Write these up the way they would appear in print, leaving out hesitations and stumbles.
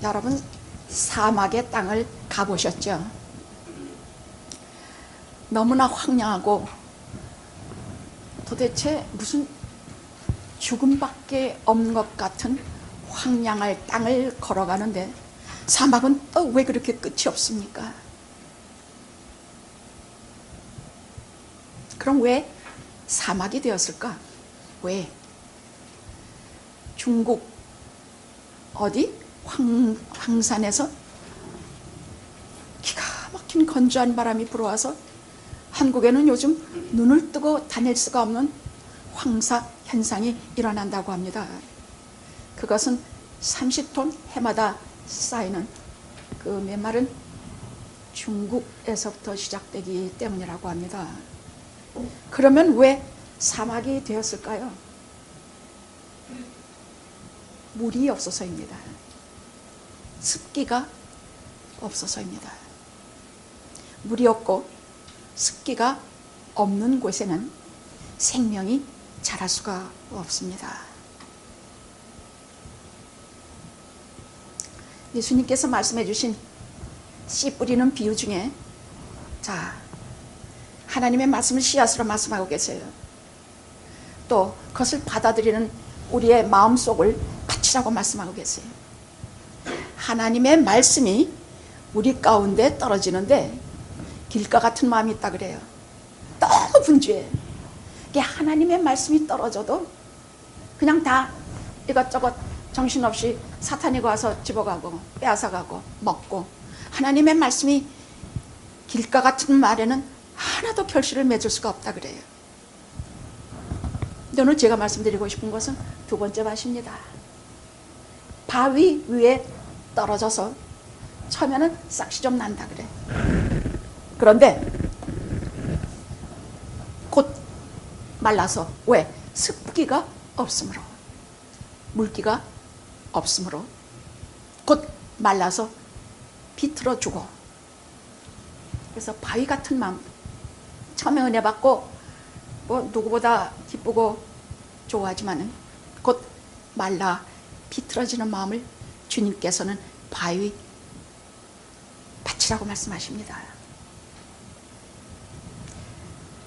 여러분 사막의 땅을 가보셨죠? 너무나 황량하고 도대체 무슨 죽음밖에 없는 것 같은 황량할 땅을 걸어가는데 사막은 또 왜 그렇게 끝이 없습니까? 그럼 왜 사막이 되었을까? 왜? 중국 어디? 황산에서 기가 막힌 건조한 바람이 불어와서 한국에는 요즘 눈을 뜨고 다닐 수가 없는 황사 현상이 일어난다고 합니다. 그것은 30톤 해마다 쌓이는 그 메마른 중국에서부터 시작되기 때문이라고 합니다. 그러면 왜 사막이 되었을까요? 물이 없어서입니다. 습기가 없어서입니다. 물이 없고 습기가 없는 곳에는 생명이 자랄 수가 없습니다. 예수님께서 말씀해 주신 씨 뿌리는 비유 중에 하나님의 말씀을 씨앗으로 말씀하고 계세요. 또 그것을 받아들이는 우리의 마음속을 밭이라고 말씀하고 계세요. 하나님의 말씀이 우리 가운데 떨어지는데 길가 같은 마음이 있다 그래요. 너무 분주해. 하나님의 말씀이 떨어져도 그냥 다 이것저것 정신없이 사탄이 와서 집어가고 빼앗아가고 먹고, 하나님의 말씀이 길가 같은 말에는 하나도 결실을 맺을 수가 없다 그래요. 근데 오늘 제가 말씀드리고 싶은 것은 두 번째 밭입니다. 바위 위에 떨어져서 처음에는 싹시 좀 난다 그래. 그런데 곧 말라서, 왜? 습기가 없으므로, 물기가 없으므로 곧 말라서 비틀어주고. 그래서 바위 같은 마음, 처음에 은혜 받고 뭐 누구보다 기쁘고 좋아하지만은 곧 말라 비틀어지는 마음을 주님께서는 바위 밭이라고 말씀하십니다.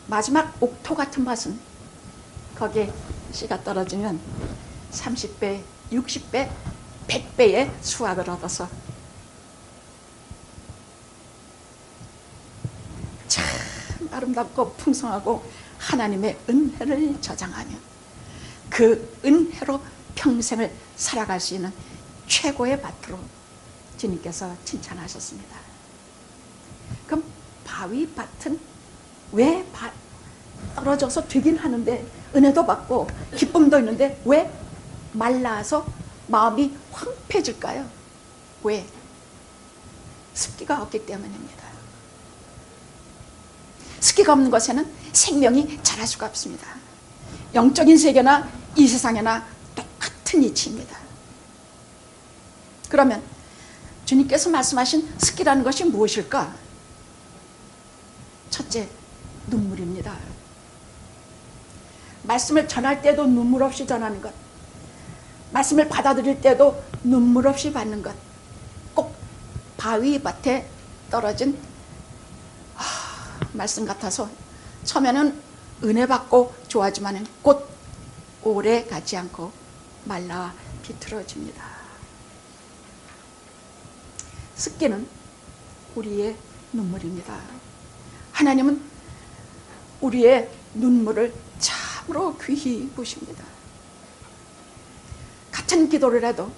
마지막 옥토 같은 밭은 거기에 씨가 떨어지면 30배, 60배, 100배의 수확을 얻어서 참 아름답고 풍성하고 하나님의 은혜를 저장하며 그 은혜로 평생을 살아갈 수 있는 최고의 밭으로 주님께서 칭찬하셨습니다. 그럼 바위 밭은 왜 떨어져서 되긴 하는데, 은혜도 받고 기쁨도 있는데 왜 말라서 마음이 황폐해질까요? 왜? 습기가 없기 때문입니다. 습기가 없는 것에는 생명이 자랄 수가 없습니다. 영적인 세계나 이 세상에나 똑같은 이치입니다. 그러면 주님께서 말씀하신 습기라는 것이 무엇일까? 첫째, 눈물입니다. 말씀을 전할 때도 눈물 없이 전하는 것, 말씀을 받아들일 때도 눈물 없이 받는 것, 꼭 바위밭에 떨어진 말씀 같아서 처음에는 은혜 받고 좋아하지만 곧 오래 가지 않고 말라 비틀어집니다. 습기는 우리의 눈물입니다. 하나님은 우리의 눈물을 참으로 귀히 보십니다. 같은 기도를 해도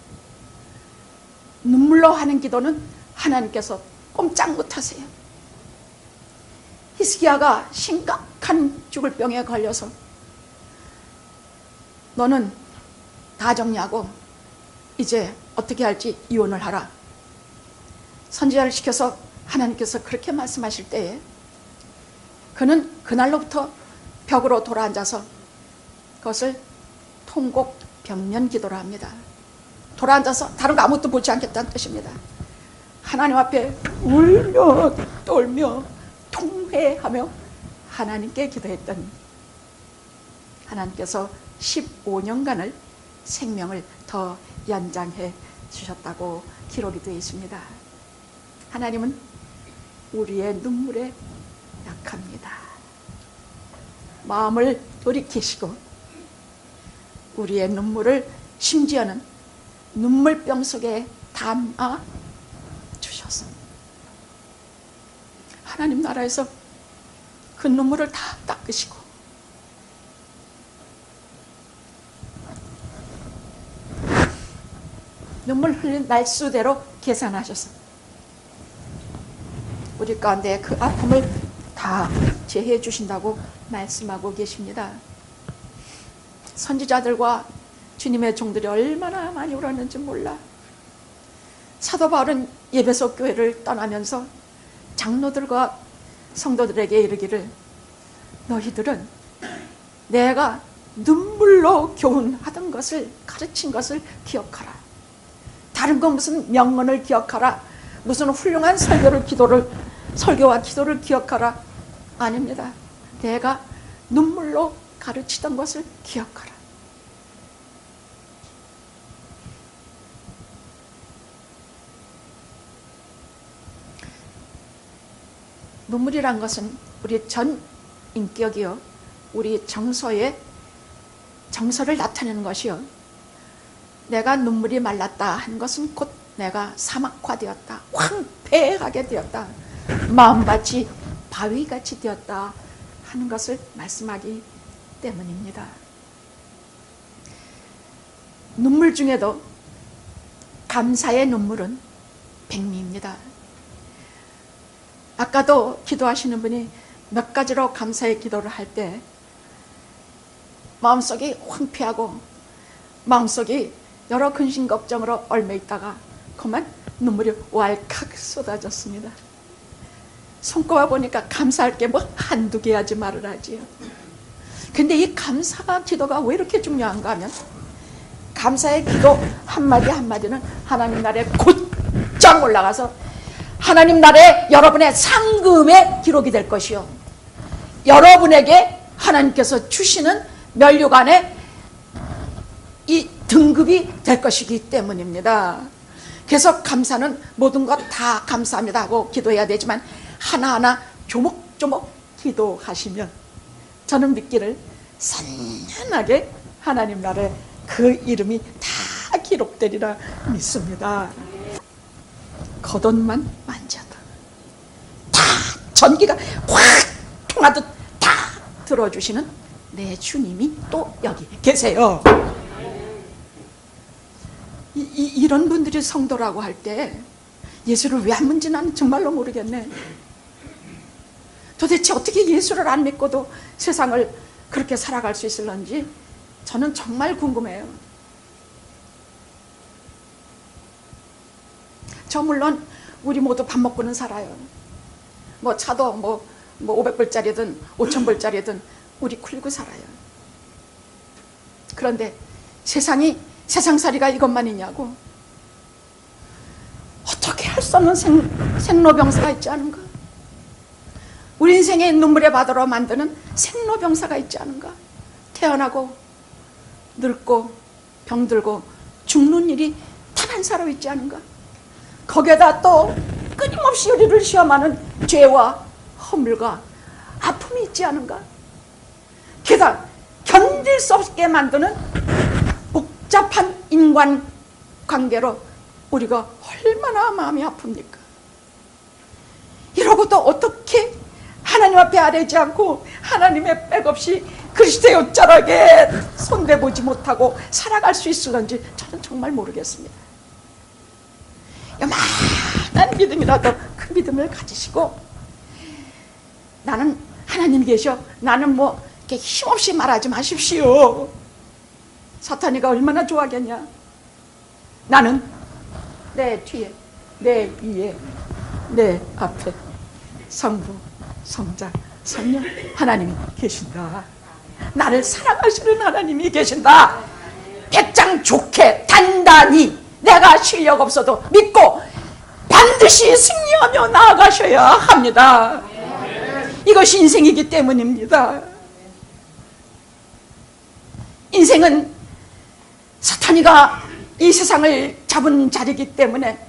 눈물로 하는 기도는 하나님께서 꼼짝 못하세요. 히스기야가 심각한 죽을 병에 걸려서 너는 다 정리하고 이제 어떻게 할지 이혼을 하라. 선지자를 시켜서 하나님께서 그렇게 말씀하실 때에 그는 그날로부터 벽으로 돌아앉아서 그것을 통곡 병면 기도를 합니다. 돌아앉아서 다른 거 아무것도 보지 않겠다는 뜻입니다. 하나님 앞에 울며 떨며 통회하며 하나님께 기도했더니 하나님께서 15년간을 생명을 더 연장해 주셨다고 기록이 되어 있습니다. 하나님은 우리의 눈물에 약합니다. 마음을 돌이키시고 우리의 눈물을 심지어는 눈물병 속에 담아 주셔서 하나님 나라에서 그 눈물을 다 닦으시고 눈물 흘린 날수대로 계산하셔서 우리 가운데 그 아픔을 다 제해해 주신다고 말씀하고 계십니다. 선지자들과 주님의 종들이 얼마나 많이 울었는지 몰라. 사도 바울은 에베소 교회를 떠나면서 장로들과 성도들에게 이르기를 너희들은 내가 눈물로 교훈하던 것을 가르친 것을 기억하라. 다른 건 무슨 명언을 기억하라, 무슨 훌륭한 설교와 기도를 기억하라. 아닙니다. 내가 눈물로 가르치던 것을 기억하라. 눈물이란 것은 우리 전 인격이요, 우리 정서를 나타내는 것이요, 내가 눈물이 말랐다 한 것은 곧 내가 사막화되었다, 황폐하게 되었다, 마음밭이 바위같이 되었다 하는 것을 말씀하기 때문입니다. 눈물 중에도 감사의 눈물은 백미입니다. 아까도 기도하시는 분이 몇 가지로 감사의 기도를 할 때 마음속이 황폐하고 마음속이 여러 근심 걱정으로 얽매 있다가 그만 눈물이 왈칵 쏟아졌습니다. 손꼽아 보니까 감사할 게 뭐 한두 개 하지 말을 하지요. 근데 이 감사가 기도가 왜 이렇게 중요한가 하면 감사의 기도 한마디 한마디는 하나님 나라에 곧장 올라가서 하나님 나라에 여러분의 상금의 기록이 될 것이요, 여러분에게 하나님께서 주시는 면류관의 이 등급이 될 것이기 때문입니다. 그래서 감사는 모든 것 다 감사합니다 하고 기도해야 되지만 하나하나 조목조목 기도하시면 저는 믿기를 선연하게 하나님 나라에 그 이름이 다 기록되리라 믿습니다. 겉옷만 만져도 다 전기가 확 통하듯 다 들어주시는 내 주님이 또 여기 계세요. 이런 분들이 성도라고 할 때 예수를 왜 안 믿는지 나는 정말로 모르겠네. 도대체 어떻게 예수를 안 믿고도 세상을 그렇게 살아갈 수 있을런지 저는 정말 궁금해요. 저 물론 우리 모두 밥 먹고는 살아요. 뭐 차도 뭐 500불짜리든 5000불짜리든 우리 굴리고 살아요. 그런데 세상살이가 이것만이냐고. 어떻게 할 수 없는 생로병사가 있지 않은가? 우리 인생의 눈물의 바다로 만드는 생로병사가 있지 않은가? 태어나고 늙고 병들고 죽는 일이 단 한 사람 있지 않은가? 거기에다 또 끊임없이 우리를 시험하는 죄와 허물과 아픔이 있지 않은가? 게다가 견딜 수 없게 만드는 복잡한 인간관계로 우리가 얼마나 마음이 아픕니까? 이러고도 어떻게 하나님 앞에 아뢰지 않고 하나님의 백없이 그리스도의 옷자락에 손대보지 못하고 살아갈 수 있을런지 저는 정말 모르겠습니다. 요만한 믿음이라도 그 믿음을 가지시고 나는 하나님 계셔, 나는 뭐 이렇게 힘없이 말하지 마십시오. 사탄이가 얼마나 좋아하겠냐. 나는 내 뒤에, 내 위에, 내 앞에 성부, 성자, 성령 하나님이 계신다. 나를 사랑하시는 하나님이 계신다. 백장 좋게 단단히 내가 실력 없어도 믿고 반드시 승리하며 나아가셔야 합니다. 이것이 인생이기 때문입니다. 인생은 사탄이가 이 세상을 잡은 자리이기 때문에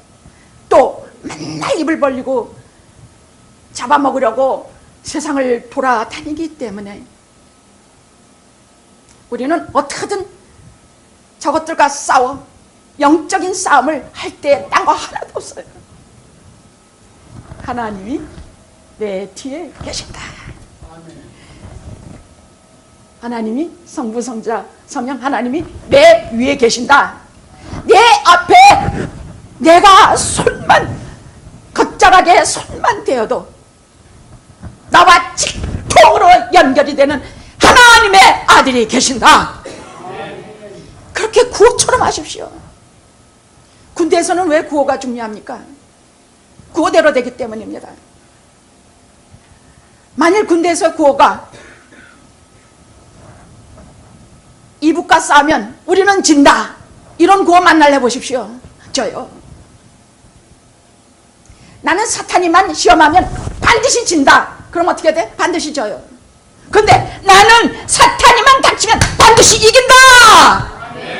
또 맨날 입을 벌리고 잡아먹으려고 세상을 돌아다니기 때문에 우리는 어떻게든 저것들과 싸워 영적인 싸움을 할 때 딴 거 하나도 없어요. 하나님이 내 뒤에 계신다. 하나님이 성부, 성자, 성령 하나님이 내 위에 계신다. 내 앞에 내가 손만 걷잘하게 손만 대어도 나와 직통으로 연결이 되는 하나님의 아들이 계신다. 그렇게 구호처럼 하십시오. 군대에서는 왜 구호가 중요합니까? 구호대로 되기 때문입니다. 만일 군대에서 구호가 이북과 싸우면 우리는 진다, 이런 구호 만날 해보십시오. 저요. 나는 사탄이만 시험하면 반드시 진다. 그럼 어떻게 돼? 반드시 져요. 근데 나는 사탄이만 닥치면 반드시 이긴다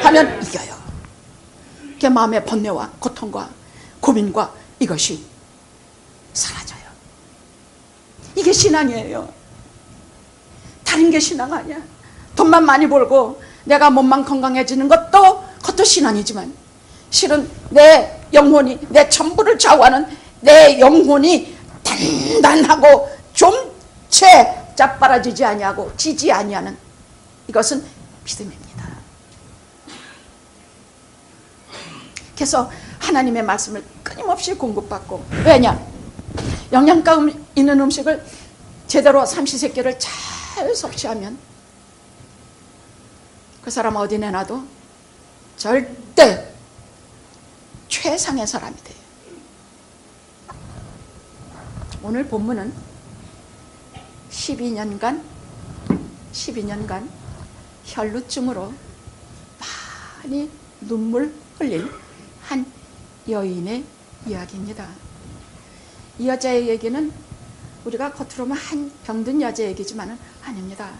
하면 이겨요. 그 마음의 번뇌와 고통과 고민과 이것이 사라져요. 이게 신앙이에요. 다른 게 신앙 아니야. 돈만 많이 벌고 내가 몸만 건강해지는 그것도 신앙이지만 실은 내 영혼이, 내 전부를 좌우하는 내 영혼이 단단하고 좀채 자빠라지지 아니하고 지지 아니하는 이것은 믿음입니다. 그래서 하나님의 말씀을 끊임없이 공급받고, 왜냐? 영양가 있는 음식을 제대로 삼시세끼를 잘 섭취하면 그 사람 어디 내놔도 절대 최상의 사람이 돼요. 오늘 본문은 12년간 혈루증으로 많이 눈물 흘린 한 여인의 이야기입니다. 이 여자의 얘기는 우리가 겉으로만 한 병든 여자 얘기지만은 아닙니다.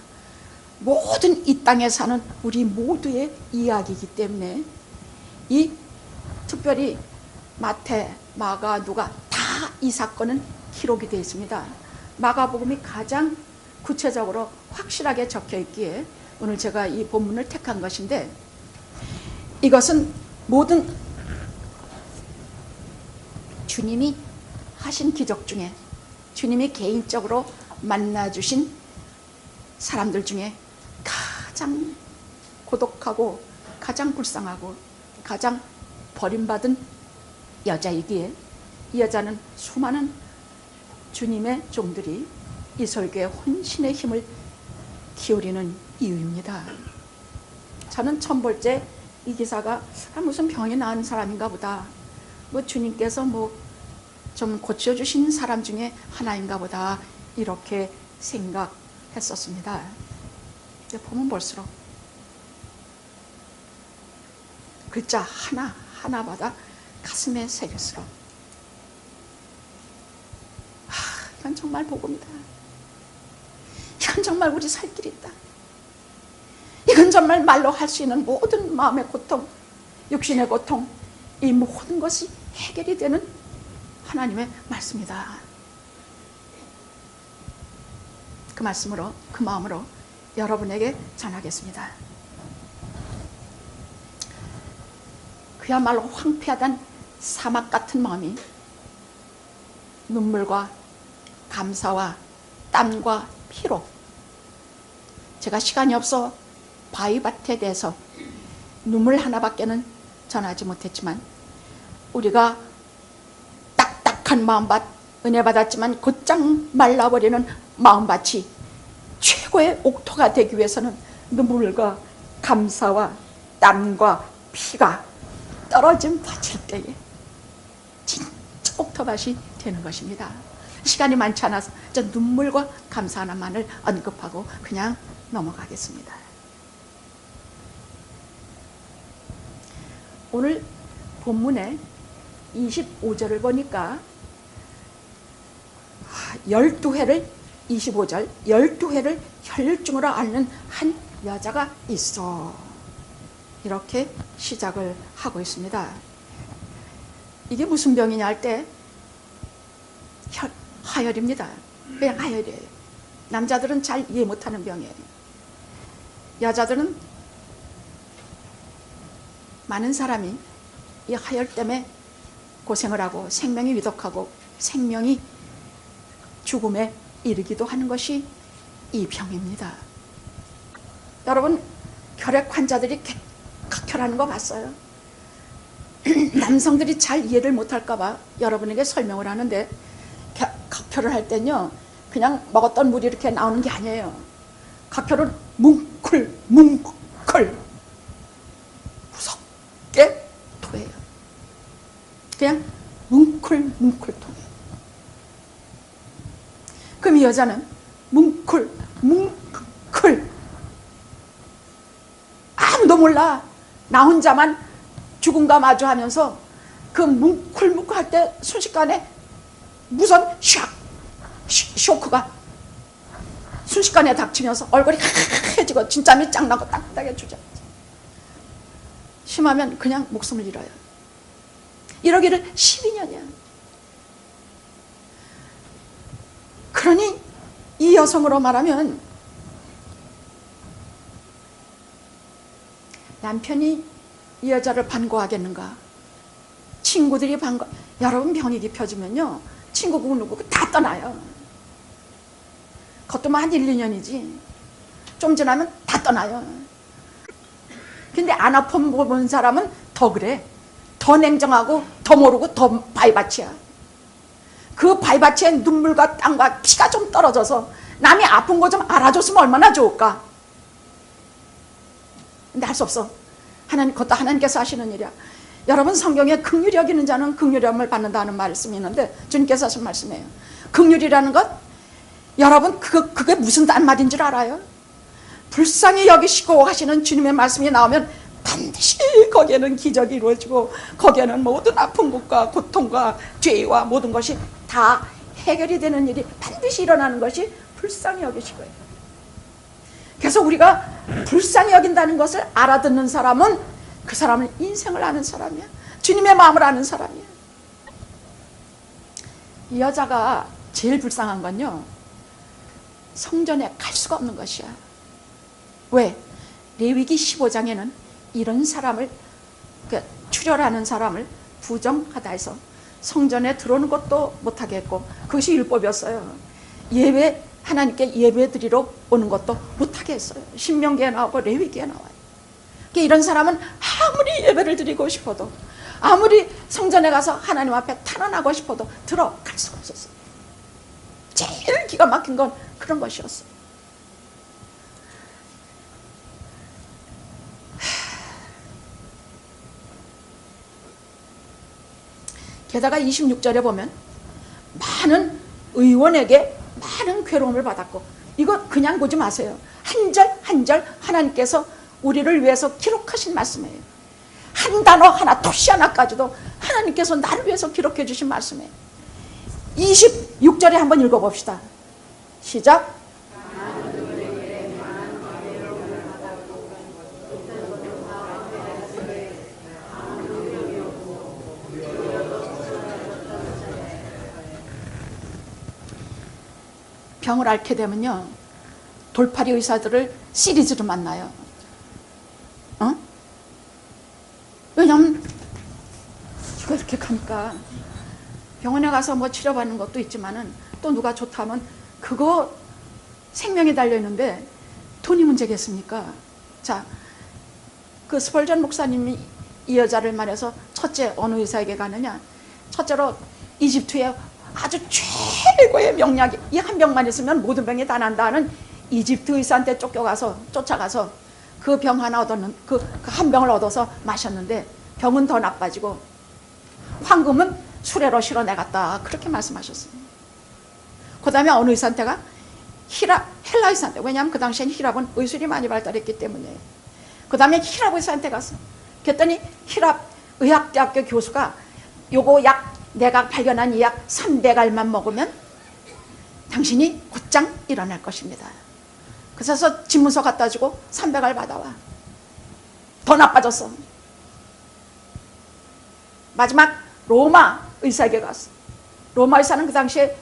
모든 이 땅에 사는 우리 모두의 이야기이기 때문에 이 특별히 마태, 마가, 누가 다 이 사건은 기록이 되어 있습니다. 마가복음이 가장 구체적으로 확실하게 적혀 있기에 오늘 제가 이 본문을 택한 것인데, 이것은 모든 주님이 하신 기적 중에, 주님이 개인적으로 만나주신 사람들 중에 가장 고독하고 가장 불쌍하고 가장 버림받은 여자이기에 이 여자는 수많은 주님의 종들이 이 설교에 혼신의 힘을 기울이는 이유입니다. 저는 처음 볼 때 이 기사가 무슨 병이 나은 사람인가 보다, 주님께서 좀 고쳐주신 사람 중에 하나인가 보다, 이렇게 생각했었습니다. 근데 보면 볼수록 글자 하나마다 가슴에 새길수록 이건 정말 복음이다. 이건 정말 우리 살 길이 있다. 이건 정말 말로 할 수 있는 모든 마음의 고통, 육신의 고통, 이 모든 것이 해결이 되는 하나님의 말씀이다. 그 말씀으로, 그 마음으로 여러분에게 전하겠습니다. 그야말로 황폐하단 사막 같은 마음이 눈물과 감사와 땀과 피로, 제가 시간이 없어 바위밭에 대해서 눈물 하나밖에는 전하지 못했지만, 우리가 딱딱한 마음밭, 은혜 받았지만 곧장 말라버리는 마음밭이 최고의 옥토가 되기 위해서는 눈물과 감사와 땀과 피가 떨어진 밭일 때에 진짜 옥토밭이 되는 것입니다. 시간이 많지 않아서 저 눈물과 감사 하나만을 언급하고 그냥 넘어가겠습니다. 오늘 본문의 25절을 보니까 12회를 12회를 혈루증으로 앓는 한 여자가 있어. 이렇게 시작을 하고 있습니다. 이게 무슨 병이냐 할 때 하혈입니다. 그냥 하혈이에요. 남자들은 잘 이해 못하는 병이에요. 여자들은 많은 사람이 이 하혈 때문에 고생을 하고 생명이 위독하고 생명이 죽음에 이르기도 하는 것이 이 병입니다. 여러분 혈액 환자들이 각혈하는 거 봤어요? 남성들이 잘 이해를 못할까 봐 여러분에게 설명을 하는데, 각혈을 할 땐요 그냥 먹었던 물이 이렇게 나오는 게 아니에요. 각혈은 뭉클 무섭게 토해요. 그냥 뭉클 토해요. 그럼 이 여자는 뭉클 아무도 몰라. 나 혼자만 죽음과 마주하면서 그 뭉클 할 때 순식간에 무슨 쇼크가 순식간에 닥치면서 얼굴이 하얘지고 진땀이 쫙 나고 딱딱해 주저. 심하면 그냥 목숨을 잃어요. 이러기를 12년이야. 그러니 이 여성으로 말하면 남편이 이 여자를 반고하겠는가? 친구들이 반고. 여러분 병이 깊어지면요 친구고 누구고 다 떠나요. 그것도 한 1, 2년이지 좀 지나면 다 떠나요. 근데 안 아픈 본 사람은 더 그래. 더 냉정하고 더 모르고 더 바위밭이야. 그 바위밭에 눈물과 땀과 피가 좀 떨어져서 남이 아픈 거 좀 알아줬으면 얼마나 좋을까. 근데 할 수 없어. 그것도 하나님께서 하시는 일이야. 여러분 성경에 긍휼히 여기는 자는 긍휼함을 받는다는 말씀이 있는데 주님께서 하신 말씀이에요. 긍휼이라는 것, 여러분 그게 무슨 말인 줄 알아요? 불쌍히 여기시고 하시는 주님의 말씀이 나오면 반드시 거기에는 기적이 이루어지고 거기에는 모든 아픈 것과 고통과 죄와 모든 것이 다 해결이 되는 일이 반드시 일어나는 것이 불쌍히 여기시고요. 그래서 우리가 불쌍히 여긴다는 것을 알아듣는 사람은 그 사람은 인생을 아는 사람이야. 주님의 마음을 아는 사람이야. 이 여자가 제일 불쌍한 건요 성전에 갈 수가 없는 것이야. 왜? 레위기 15장에는 이런 사람을, 출혈하는 사람을 부정하다 해서 성전에 들어오는 것도 못하게 했고, 그것이 율법이었어요. 예배, 하나님께 예배 드리러 오는 것도 못하게 했어요. 신명기에 나오고 레위기에 나와요. 이런 사람은 아무리 예배를 드리고 싶어도, 아무리 성전에 가서 하나님 앞에 탄원하고 싶어도 들어갈 수가 없었어요. 제일 기가 막힌 건 그런 것이었어요. 게다가 26절에 보면 많은 의원에게 많은 괴로움을 받았고, 이거 그냥 보지 마세요. 한 절 한 절 하나님께서 우리를 위해서 기록하신 말씀이에요. 한 단어 하나, 토시 하나까지도 하나님께서 나를 위해서 기록해 주신 말씀이에요. 26절에 한번 읽어봅시다. 시작. 병을 앓게 되면요 돌팔이 의사들을 시리즈로 만나요. 왜냐면 이거 이렇게 가니까 병원에 가서 뭐 치료받는 것도 있지만은 또 누가 좋다면 그거 생명이 달려있는데 돈이 문제겠습니까? 자, 그 스펄전 목사님이 이 여자를 말해서 첫째 어느 의사에게 가느냐, 첫째로 이집트에 아주 최고의 명약이, 이 한 병만 있으면 모든 병이 다 난다는 이집트 의사한테 쫓아가서 그 병 하나 얻었는, 그 한 병을 얻어서 마셨는데 병은 더 나빠지고 황금은 수레로 실어 내갔다, 그렇게 말씀하셨어요. 그 다음에 어느 의사한테가 헬라 의사한테, 왜냐하면 그 당시엔 히랍은 의술이 많이 발달했기 때문에. 그 다음에 히랍 의사한테 갔어. 그랬더니 히랍 의학대학교 교수가 요거 약, 내가 발견한 이 약 300알만 먹으면 당신이 곧장 일어날 것입니다. 그래서 집문서 갖다 주고 300알 받아와. 더 나빠졌어. 마지막 로마 의사에게 갔어. 로마 의사는 그 당시에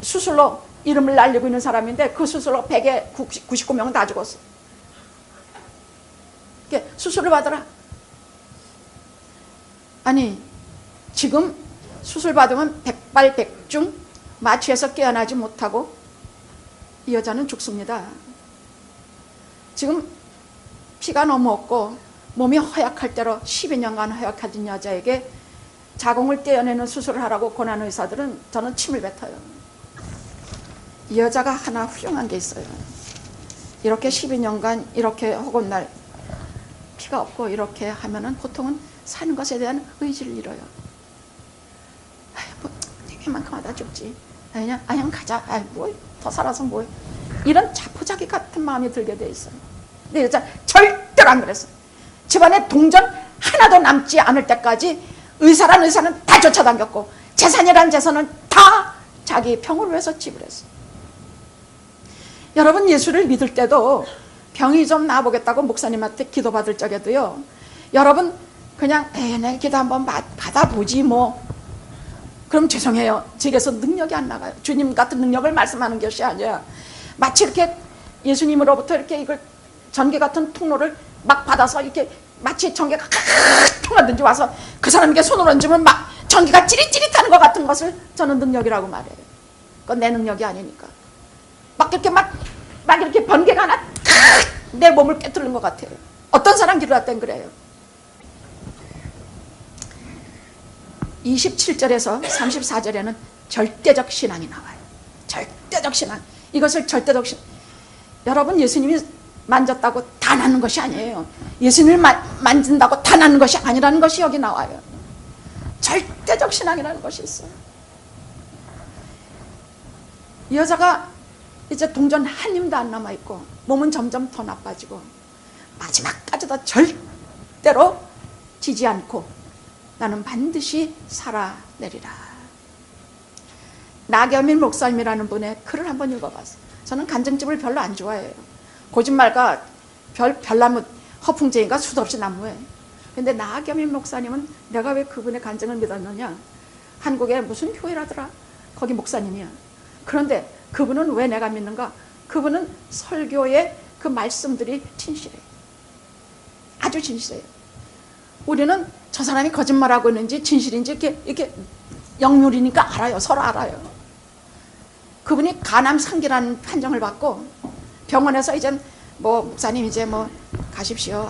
수술로 이름을 날리고 있는 사람인데 그 수술로 100에 99명은 다 죽었어. 수술을 받으라. 아니 지금 수술 받으면 백발백중 마취해서 깨어나지 못하고 이 여자는 죽습니다. 지금 피가 너무 없고 몸이 허약할 대로 12년간 허약해진 여자에게 자궁을 떼어내는 수술을 하라고 권하는 의사들은 저는 침을 뱉어요. 이 여자가 하나 훌륭한 게 있어요. 이렇게 12년간 이렇게 허곤날 피가 없고 이렇게 하면은 보통은 사는 것에 대한 의지를 잃어요. 뭐 이만큼 하다 죽지. 그냥 가자. 뭐 더 살아서 뭐 이런 자포자기 같은 마음이 들게 돼 있어요. 근데 여자 절대로 안 그랬어. 집안에 동전 하나도 남지 않을 때까지 의사란 의사는 다 쫓아다녔고 재산이란 재산은 다 자기 병을 위해서 지불했어. 여러분 예수를 믿을 때도 병이 좀 나아보겠다고 목사님한테 기도받을 적에도요, 여러분 그냥 내가 기도 한번 받아보지 뭐. 그럼 죄송해요, 제게서 능력이 안 나가요. 주님 같은 능력을 말씀하는 것이 아니라 마치 이렇게 예수님으로부터 이렇게 이걸 전기 같은 통로를 막 받아서 이렇게 마치 전기가 통하든지 와서 그 사람에게 손을 얹으면 막 전기가 찌릿찌릿하는 것 같은 것을 저는 능력이라고 말해요. 그건 내 능력이 아니니까. 막 이렇게 막 이렇게 번개가 하나 내 몸을 깨뜨리는 것 같아요. 어떤 사람 기도할 땐 그래요. 27절에서 34절에는 절대적 신앙이 나와요. 절대적 신앙. 이것을 절대적 신앙. 여러분 예수님이 만졌다고 다 낫는 것이 아니에요. 예수님을 만진다고 다 낫는 것이 아니라는 것이 여기 나와요. 절대적 신앙이라는 것이 있어요. 이 여자가 이제 동전 한 힘도 안 남아있고 몸은 점점 더 나빠지고 마지막까지도 절대로 지지 않고 나는 반드시 살아내리라. 나겸일 목사님이라는 분의 글을 한번 읽어봤어요. 저는 간증집을 별로 안 좋아해요. 거짓말과 별나무 허풍쟁이가 수도 없이 난무해. 근데 나겸일 목사님은 내가 왜 그분의 간증을 믿었느냐, 한국에 무슨 교회라더라, 거기 목사님이야. 그런데 그분은 왜 내가 믿는가, 그분은 설교의 그 말씀들이 진실해요. 아주 진실해요. 우리는 저 사람이 거짓말하고 있는지 진실인지 이렇게 역률이니까 알아요. 서로 알아요. 그분이 간암상기라는 판정을 받고 병원에서 이제 뭐 목사님 이제 뭐 가십시오.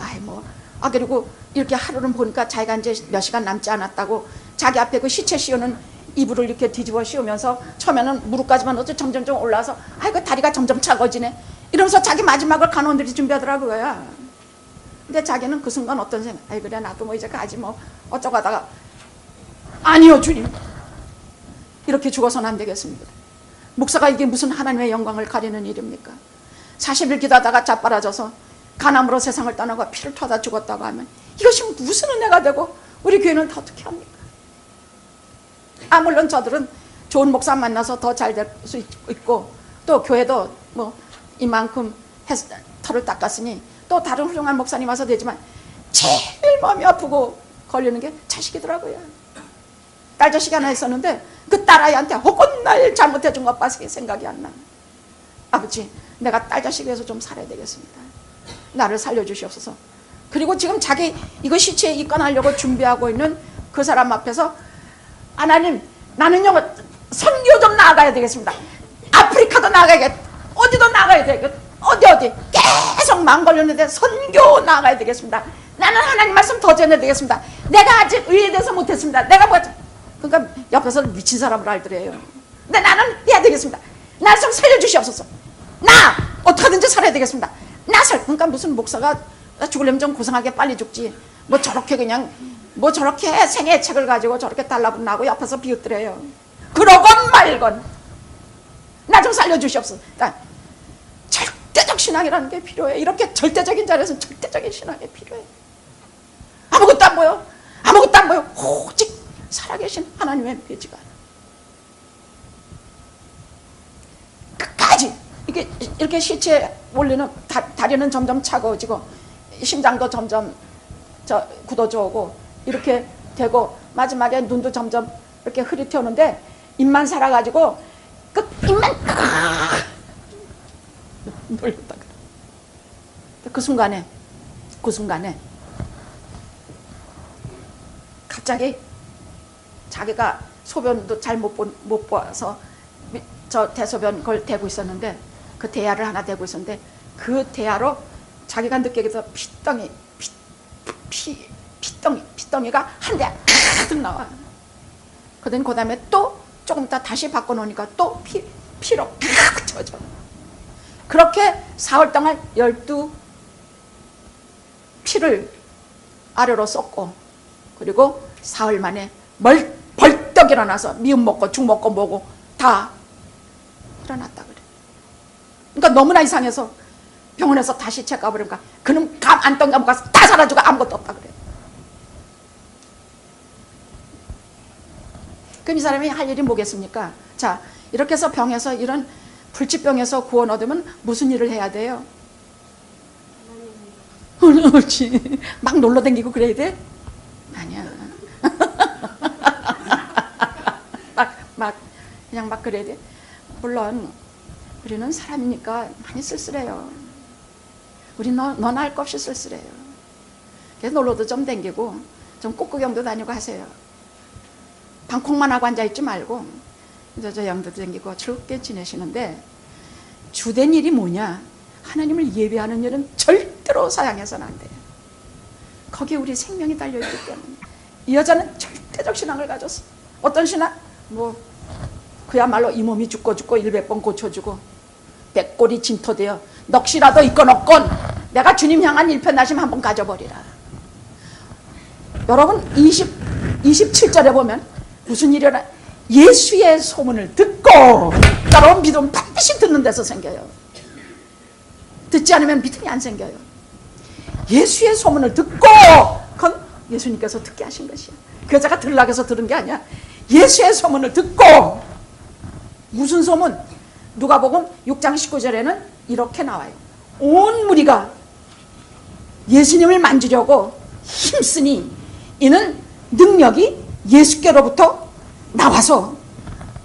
그리고 이렇게 하루는 보니까 자기가 이제 몇 시간 남지 않았다고 자기 앞에 그 시체 씌우는 이불을 이렇게 뒤집어 씌우면서 처음에는 무릎까지만 어째 점점 올라와서 그 다리가 점점 차가워지네 이러면서 자기 마지막을 간호원들이 준비하더라고요. 근데 자기는 그 순간 어떤 생각, 그래 나도 뭐 이제 가지 뭐 어쩌고 하다가 아니요 주님, 이렇게 죽어서는 안 되겠습니다. 목사가 이게 무슨 하나님의 영광을 가리는 일입니까? 40일 기도하다가 자빠라져서 간암으로 세상을 떠나고 피를 토하다 죽었다고 하면 이것이 무슨 은혜가 되고 우리 교회는 어떻게 합니까? 물론 저들은 좋은 목사 만나서 더 잘 될 수 있고 또 교회도 뭐 이만큼 털을 닦았으니 또 다른 훌륭한 목사님 와서 되지만 제일 마음이 아프고 걸리는 게 자식이더라고요. 딸 자식이 하나 있었는데 그 딸아이한테 혹은 날 잘못해준 것밖에 생각이 안 나. 아버지, 내가 딸 자식 위해서 좀 살아야 되겠습니다. 나를 살려주시옵소서. 그리고 지금 자기 이거 시체에 입관하려고 준비하고 있는 그 사람 앞에서 하나님, 나는요 선교 좀 나아가야 되겠습니다. 아프리카도 나아가야겠, 어디도 나아가야 되겠, 어디 계속 마음 걸렸는데 선교 나아가야 되겠습니다. 나는 하나님 말씀 더 전해야 되겠습니다. 내가 아직 의에 대해서 못했습니다. 내가 뭐, 그러니까 옆에서 미친 사람을 알더래요. 근데 나는 해야 되겠습니다. 나 좀 살려주시옵소서. 나 어떻게든지 살아야 되겠습니다. 그러니까 무슨 목사가 나 죽으려면 좀 고상하게 빨리 죽지 뭐 저렇게 그냥 뭐 저렇게 생애 책을 가지고 저렇게 달라붙나고 옆에서 비웃더래요. 그러건 말건 나 좀 살려주시옵소서. 그러니까 절대적 신앙이라는 게 필요해. 이렇게 절대적인 자리에서는 절대적인 신앙이 필요해. 아무것도 안 보여. 아무것도 안 보여. 오직 살아계신 하나님의 배지가 끝까지 이렇게 시체에 올리는 다리는 점점 차가워지고 심장도 점점 저 굳어져 오고 이렇게 되고 마지막에 눈도 점점 이렇게 흐릿해오는데 입만 살아가지고 입만 놀렸다 그래. 그 순간에 갑자기 자기가 소변도 잘 못 봐서 저 대소변 그걸 대고 있었는데 그 대야를 하나 대고 있었는데 그 대야로 자기가 느끼기도 피덩이가 한 대 가득 나와. 그다음에 그 다음에 또 조금 있다 다시 바꿔놓으니까 또 피로 팍 젖어. 그렇게 사흘 동안 12 피를 아래로 쏟고 그리고 사흘 만에 벌떡 일어나서 미음 먹고 죽 먹고 뭐고 다 일어났다 그래. 그러니까 너무나 이상해서 병원에서 다시 체크업을 하니까 그는 감 안 떤 감고 가서 다 사라지고 아무것도 없다 그래. 그럼 이 사람이 할 일이 뭐겠습니까? 자, 이렇게 해서 병에서 이런 불치병에서 구원 얻으면 무슨 일을 해야 돼요? 그렇지. 막 놀러 다니고 그래야 돼? 아니야. 그냥 막 그래야 돼? 물론 우리는 사람이니까 많이 쓸쓸해요. 우리 너나 할 것 없이 쓸쓸해요. 그래서 놀러도 좀 다니고 좀 꽃구경도 다니고 하세요. 방콕만 하고 앉아있지 말고 저 양도도 다니고 즐겁게 지내시는데 주된 일이 뭐냐? 하나님을 예배하는 일은 절대로 사양해서는 안 돼요. 거기에 우리 생명이 달려있기 때문에. 이 여자는 절대적 신앙을 가졌어. 어떤 신앙? 뭐 그야말로 이 몸이 죽고 100번 고쳐주고 100골이 진토되어 넋이라도 있건 없건 내가 주님 향한 일편단심 한번 가져버리라. 여러분 27절에 보면 무슨 일이 일어나? 예수의 소문을 듣고 따라온 믿음은 반드시 듣는 데서 생겨요. 듣지 않으면 믿음이 안 생겨요. 예수의 소문을 듣고, 그건 예수님께서 듣게 하신 것이야. 그 여자가 들락해서 들은 게 아니야. 예수의 소문을 듣고. 무슨 소문? 누가복음 6장 19절에는 이렇게 나와요. 온 무리가 예수님을 만지려고 힘쓰니 이는 능력이 예수께로부터 나와서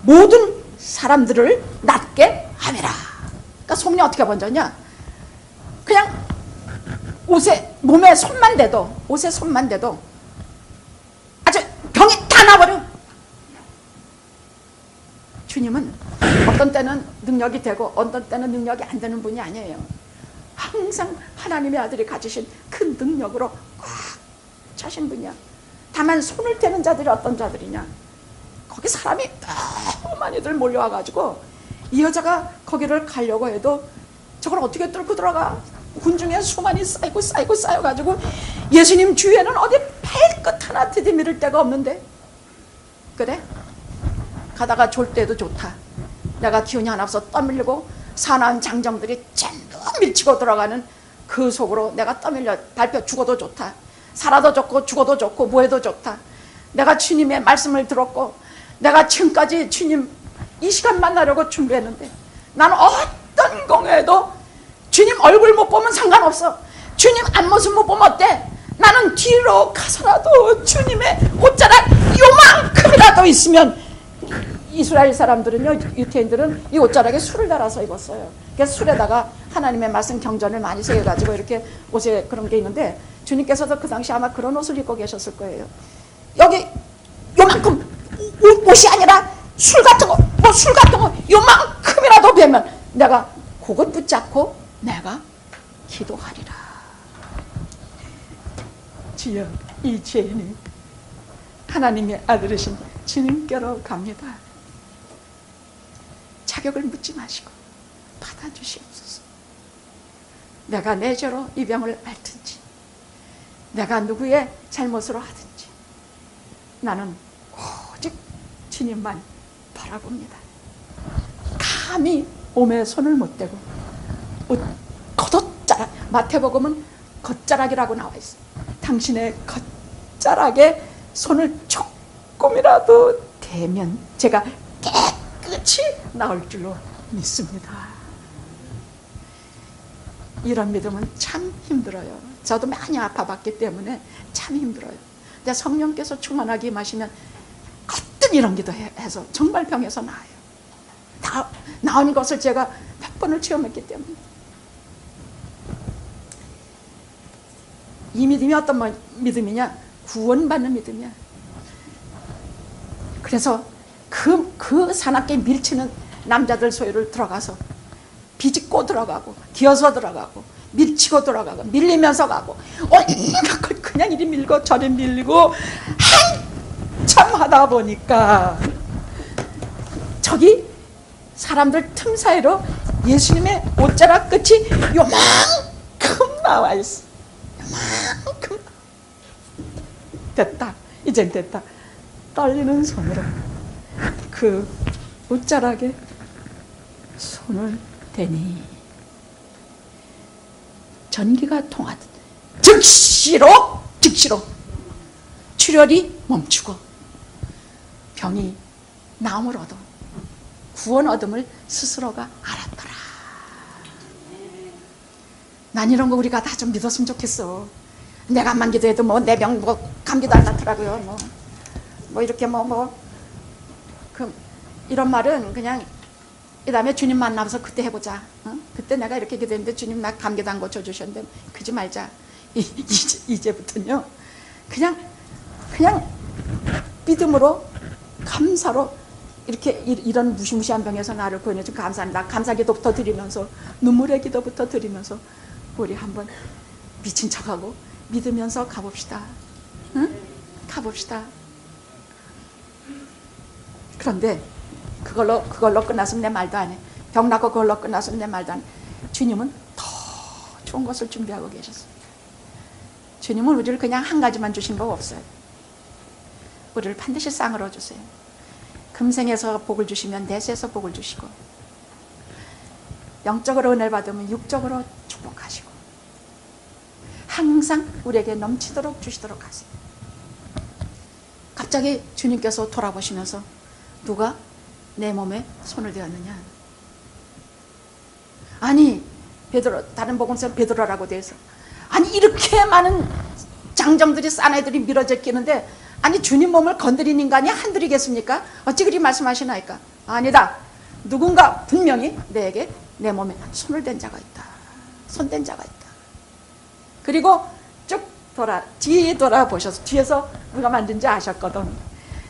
모든 사람들을 낫게 하매라. 그러니까 소문이 어떻게 번졌냐? 그냥 몸에 손만 대도, 옷에 손만 대도 아주 병이 다 나버려. 주님은 어떤 때는 능력이 되고 어떤 때는 능력이 안 되는 분이 아니에요. 항상 하나님의 아들이 가지신 큰 능력으로 꽉 차신 분이야. 다만 손을 대는 자들이 어떤 자들이냐? 거기 사람이 너무 많이들 몰려와가지고 이 여자가 거기를 가려고 해도 저걸 어떻게 뚫고 들어가? 군중에 수많이 쌓여가지고 예수님 주위에는 어디 발끝 하나 디디밀을 데가 없는데. 그래? 가다가 졸 때도 좋다. 내가 기운이 하나 없어 떠밀리고 사나운 장정들이 전부 밀치고 들어가는 그 속으로 내가 떠밀려 밟혀 죽어도 좋다. 살아도 좋고 죽어도 좋고 뭐해도 좋다. 내가 주님의 말씀을 들었고 내가 지금까지 주님 이 시간 만나려고 준비했는데 나는 어떤 공회에도 주님 얼굴 못 보면 상관없어. 주님 앞모습 못 보면 어때? 나는 뒤로 가서라도 주님의 옷자락 요만큼이라도 있으면. 이스라엘 사람들은요, 유태인들은 이 옷자락에 술을 달아서 입었어요. 그래서 술에다가 하나님의 말씀 경전을 많이 새겨가지고 이렇게 옷에 그런 게 있는데 주님께서도 그 당시 아마 그런 옷을 입고 계셨을 거예요. 여기 요만큼 옷이 아니라 술 같은 거 요만큼이라도 되면 내가 그것 붙잡고 내가 기도하리라. 주여, 이 죄인이 하나님의 아들이신 주님께로 갑니다. 자격을 묻지 마시고 받아주시옵소서. 내가 내 죄로 이 병을 앓든지 내가 누구의 잘못으로 하든지 나는 오직 주님만 바라봅니다. 감히 몸에 손을 못 대고 겉옷자락, 마태복음은 겉자락이라고 나와 있어. 당신의 겉자락에 손을 조금이라도 대면 제가 깨끗이 나올 줄로 믿습니다. 이런 믿음은 참 힘들어요. 저도 많이 아파봤기 때문에 참 힘들어요. 근데 성령께서 충만하게 임하시면 거뜬 이런 기도해서 정말 병에서 나아요. 다 나은 것을 제가 몇 번을 체험했기 때문에. 이 믿음이 어떤 믿음이냐? 구원받는 믿음이야. 그래서 그 사납게 밀치는 남자들 소유를 들어가서 비집고 들어가고 기어서 들어가고 밀치고 들어가고 밀리면서 가고 온갖 걸 그냥 이리 밀고 저리 밀고 한참 하다 보니까 저기 사람들 틈 사이로 예수님의 옷자락 끝이 요만큼 나와 있어. 요만큼. 됐다. 이젠 됐다. 떨리는 손으로 그 옷자락에 손을 대니 전기가 통하듯 즉시로 출혈이 멈추고 병이 나음을 얻어 구원 얻음을 스스로가 알았더라. 난 이런 거 우리가 다 좀 믿었으면 좋겠어. 내가 암만 기도해도 뭐 내 병 뭐 감기도 안 낫더라고요. 뭐 이렇게 이런 말은 그냥 이 다음에 주님 만나서 그때 해보자. 그때 내가 이렇게 기도했는데 주님 나 감기도 안 고쳐주셨는데 그러지 말자. 이제부터는요 그냥 믿음으로 감사로 이렇게 이런 무시무시한 병에서 나를 구원해준 감사합니다. 감사 기도부터 드리면서 눈물의 기도부터 드리면서 우리 한번 미친 척하고 믿으면서 가봅시다. 응? 가봅시다. 그런데 그걸로 끝났으면 내 말도 안 해. 병 나고 그걸로 끝났으면 내 말도 안 해. 주님은 더 좋은 것을 준비하고 계셨어요. 주님은 우리를 그냥 한 가지만 주신 거 없어요. 우리를 반드시 쌍으로 주세요. 금생에서 복을 주시면 내세에서 복을 주시고 영적으로 은혜를 받으면 육적으로 축복하시고 항상 우리에게 넘치도록 주시도록 하세요. 갑자기 주님께서 돌아보시면서 누가 내 몸에 손을 대었느냐? 아니 베드로, 다른 복음서는 베드로라고 되어 있어. 아니 이렇게 많은 장정들이 싸나이들이 밀어제끼는데 아니 주님 몸을 건드린 인간이 한둘이겠습니까? 어찌 그리 말씀하시나이까? 아니다. 누군가 분명히 내게 내 몸에 손을 댄 자가 있다. 손댄 자가 있다. 그리고 쭉 뒤에 돌아보셔서 뒤에서 누가 만든지 아셨거든.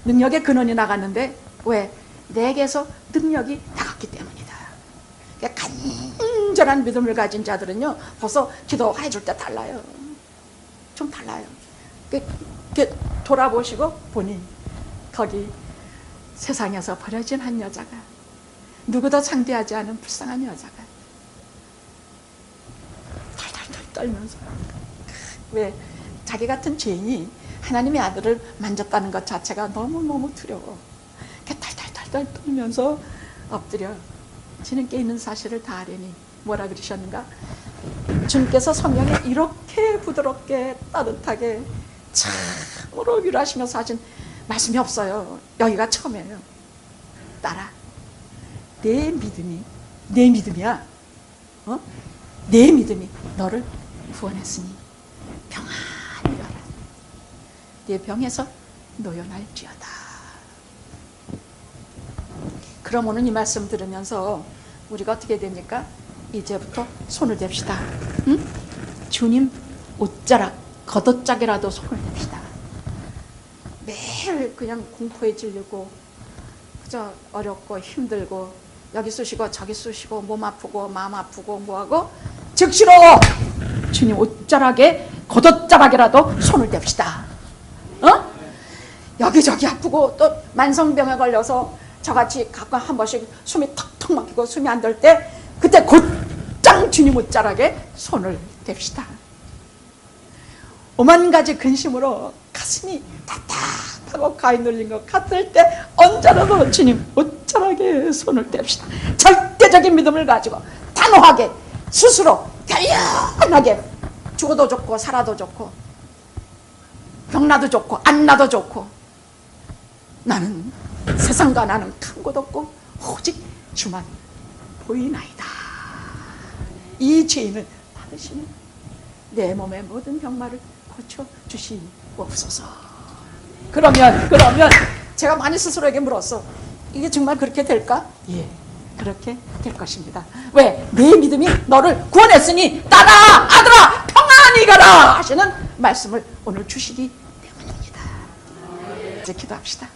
능력의 근원이 나갔는데 왜? 내게서 능력이 나갔기 때문이다. 간절한 믿음을 가진 자들은요 벌써 기도해 줄 때 달라요. 좀 달라요. 돌아보시고 보니 거기 세상에서 버려진 한 여자가 누구도 상대하지 않은 불쌍한 여자가 덜덜덜 떨면서 왜 자기 같은 죄인이 하나님의 아들을 만졌다는 것 자체가 너무너무 두려워. 덜덜덜 떨면서 엎드려 주님께 있는 사실을 다 아뢰니 뭐라 그러셨는가? 주님께서 성경에 이렇게 부드럽게 따뜻하게 참으로 위로하시면서 하신 말씀이 없어요. 여기가 처음이에요. 딸아, 내 믿음이야. 내 믿음이 너를 구원했으니 평안히 가라. 내 병에서 노연할지어다. 그럼 오늘 이 말씀 들으면서 우리가 어떻게 됩니까? 이제부터 손을 댑시다. 응? 주님 옷자락 겉옷짝이라도 손을 댑시다. 매일 그냥 공포에 질리고 그저 어렵고 힘들고 여기 쑤시고 저기 쑤시고 몸 아프고 마음 아프고 뭐하고 즉시로 주님 옷자락에 겉옷자락이라도 손을 댑시다. 여기저기 아프고 또 만성병에 걸려서 저같이 가끔 한 번씩 숨이 턱턱 막히고 숨이 안 들 때 그때 곧장 주님 옷자락에 손을 댑시다. 오만 가지 근심으로 가슴이 답답하고 가위 눌린 것 같을 때 언제라도 주님 옷자락에 손을 댑시다. 절대적인 믿음을 가지고 단호하게 스스로 결연하게 죽어도 좋고 살아도 좋고 병나도 좋고 안 나도 좋고 나는 세상과 나는 큰 곳 없고 오직 주만 보이나이다. 이 죄인을 받으시니 내 몸의 모든 병마를 고쳐 주시옵소서. 그러면 제가 많이 스스로에게 물었어. 이게 정말 그렇게 될까? 예, 그렇게 될 것입니다. 왜? 내 믿음이 너를 구원했으니 따라 아들아 평안히 가라 하시는 말씀을 오늘 주시기 때문입니다. 이제 기도합시다.